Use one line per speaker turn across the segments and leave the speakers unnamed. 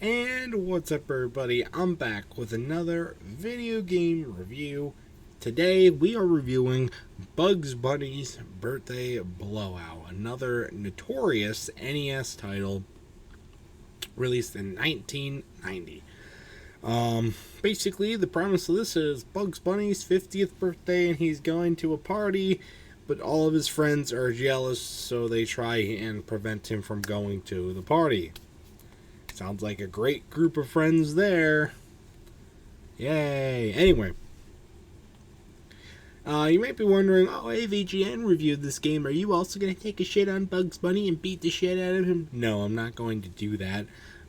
And what's up, everybody? I'm back with another video game review. Today we are reviewing Bugs Bunny's Birthday Blowout, another notorious NES title released in 1990. Basically, the premise of this is Bugs Bunny's 50th birthday and he's going to a party, but all of his friends are jealous, so they try and prevent him from going to the party. Sounds like a great group of friends there. Yay. Anyway. You might be wondering, oh, AVGN reviewed this game. Are you also going to take a shit on Bugs Bunny and beat the shit out of him? No, I'm not going to do that.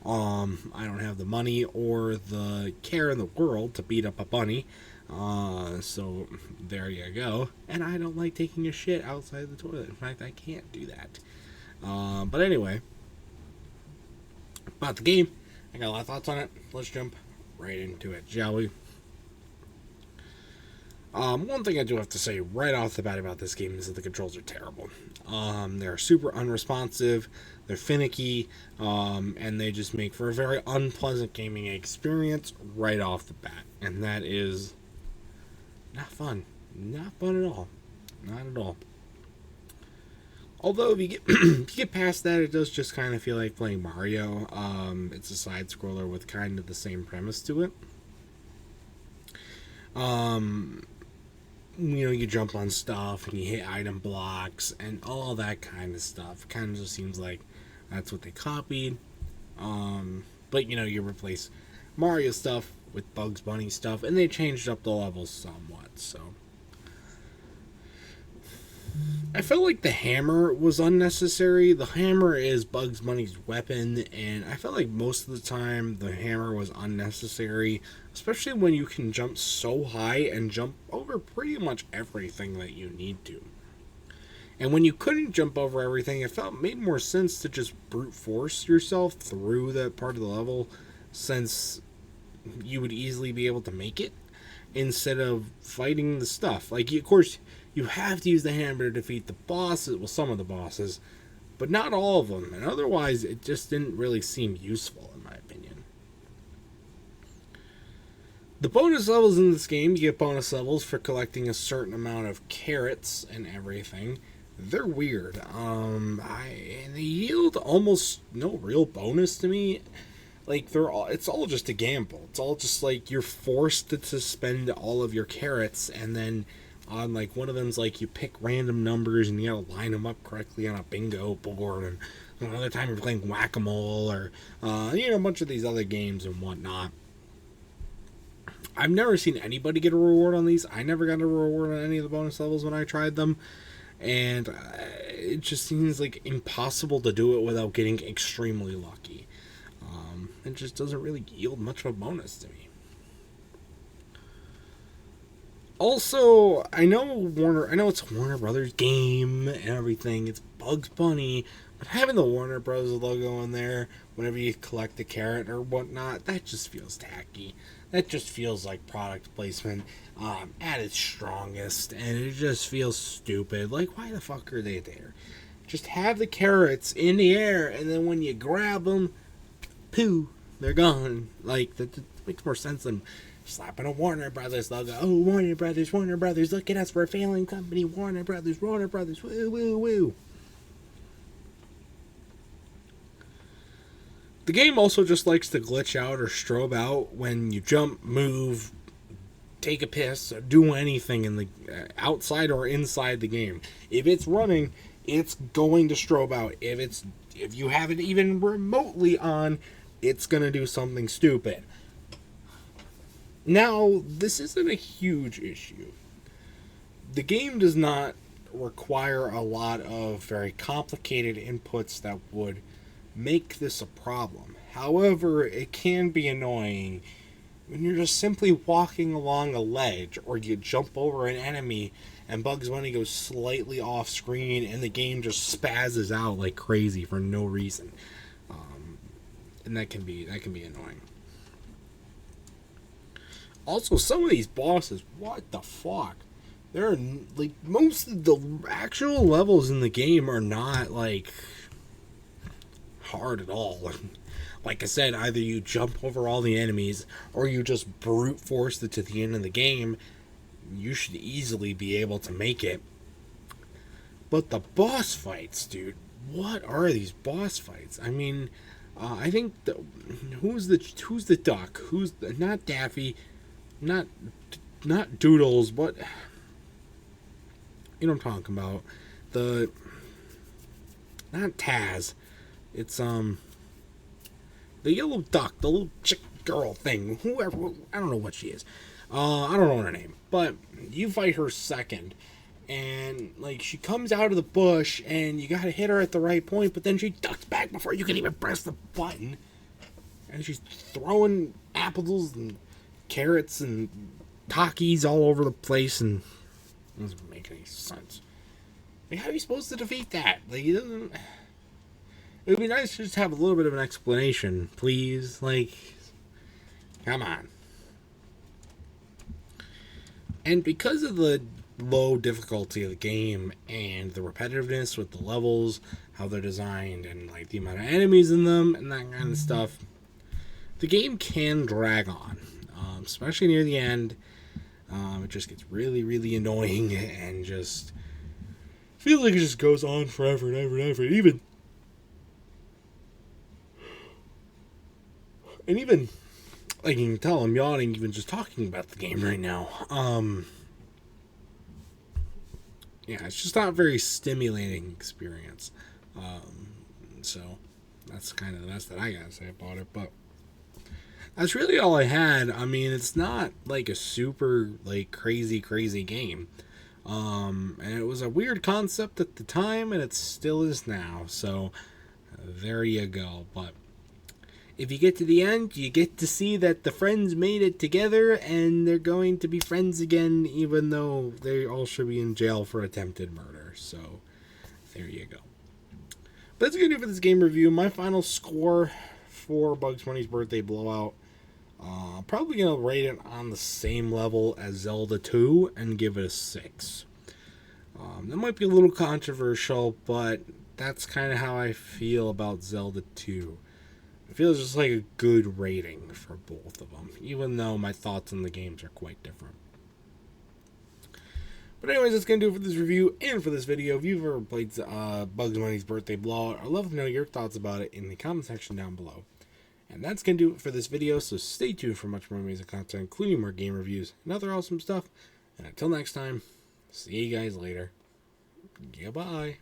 I don't have the money or the care in the world to beat up a bunny. So there you go. And I don't like taking a shit outside the toilet. In fact, I can't do that. But anyway. About the game, I got a lot of thoughts on it. Let's jump right into it, shall we? One thing I do have to say right off the bat about this game is that the controls are terrible. They're super unresponsive, they're finicky, and they just make for a very unpleasant gaming experience right off the bat. And that is not fun. Not fun at all. Not at all. Although, if you get past that, it does just kind of feel like playing Mario. It's a side-scroller with kind of the same premise to it. You jump on stuff, and you hit item blocks, and all that kind of stuff. Kind of just seems like that's what they copied. But, you replace Mario stuff with Bugs Bunny stuff, and they changed up the levels somewhat, so... I felt like the hammer was unnecessary. The hammer is Bugs Bunny's weapon, and I felt like most of the time the hammer was unnecessary, especially when you can jump so high and jump over pretty much everything that you need to. And when you couldn't jump over everything, it made more sense to just brute force yourself through that part of the level, since you would easily be able to make it, instead of fighting the stuff. Like, of course... You have to use the hammer to defeat the bosses, well, some of the bosses, but not all of them, and otherwise it just didn't really seem useful, in my opinion. The bonus levels in this game, you get bonus levels for collecting a certain amount of carrots and everything. They're weird. And they yield almost no real bonus to me. Like, it's all just a gamble. It's all just like you're forced to spend all of your carrots, and then on, like, one of them's like you pick random numbers and you gotta line them up correctly on a bingo board, and another time you're playing whack-a-mole, or a bunch of these other games and whatnot. I've never seen anybody get a reward on these. I never got a reward on any of the bonus levels when I tried them, and it just seems like impossible to do it without getting extremely lucky. It just doesn't really yield much of a bonus to me. Also, I know it's a Warner Brothers game and everything. It's Bugs Bunny, but having the Warner Bros. Logo in there whenever you collect a carrot or whatnot, that just feels tacky. That just feels like product placement at its strongest, and it just feels stupid. Like, why the fuck are they there? Just have the carrots in the air, and then when you grab them, pooh, they're gone. Like, that makes more sense than slapping a Warner Brothers logo. Oh, Warner Brothers, look at us, we're a failing company. Warner Brothers, woo, woo, woo. The game also just likes to glitch out or strobe out when you jump, move, take a piss, or do anything in the outside or inside the game. If it's running, it's going to strobe out. If you have it even remotely on, it's going to do something stupid. Now, this isn't a huge issue. The game does not require a lot of very complicated inputs that would make this a problem. However, it can be annoying when you're just simply walking along a ledge, or you jump over an enemy and Bugs Bunny goes slightly off screen and the game just spazzes out like crazy for no reason. And that can be annoying. Also, some of these bosses, what the fuck? They're, like, most of the actual levels in the game are not, like, hard at all. Like I said, either you jump over all the enemies or you just brute force it to the end of the game. You should easily be able to make it. But the boss fights, dude, what are these boss fights? I mean, I think who's the duck? Not Daffy, not Doodles, but you know what I'm talking about. Not Taz. It's the yellow duck, the little chick girl thing. Whoever, I don't know what she is. I don't know her name, but you fight her second. And, like, she comes out of the bush, and you gotta hit her at the right point, but then she ducks back before you can even press the button. And she's throwing apples and carrots and Takis all over the place, and it doesn't make any sense. Like, how are you supposed to defeat that? Like, it doesn't... It would be nice to just have a little bit of an explanation, please. Like, come on. And because of the low difficulty of the game and the repetitiveness with the levels, how they're designed, and like the amount of enemies in them and that kind of stuff, the game can drag on, especially near the end. It just gets really, really annoying and just feels like it just goes on forever and ever and ever. Even like you can tell, I'm yawning even just talking about the game right now. Yeah, it's just not a very stimulating experience. So that's kind of the best that I gotta say about it. But that's really all I had. I mean, it's not like a super like crazy game. And it was a weird concept at the time, and it still is now. So there you go. But if you get to the end, you get to see that the friends made it together, and they're going to be friends again, even though they all should be in jail for attempted murder. So, there you go. But that's going to do for this game review. My final score for Bugs Bunny's Birthday Blowout. Probably going to rate it on the same level as Zelda 2 and give it a 6. That might be a little controversial, but that's kind of how I feel about Zelda 2. It feels just like a good rating for both of them, even though my thoughts on the games are quite different. But anyways, that's going to do it for this review and for this video. If you've ever played Bugs Bunny's Birthday Blowout, I'd love to know your thoughts about it in the comment section down below. And that's going to do it for this video, so stay tuned for much more amazing content, including more game reviews and other awesome stuff. And until next time, see you guys later. Goodbye.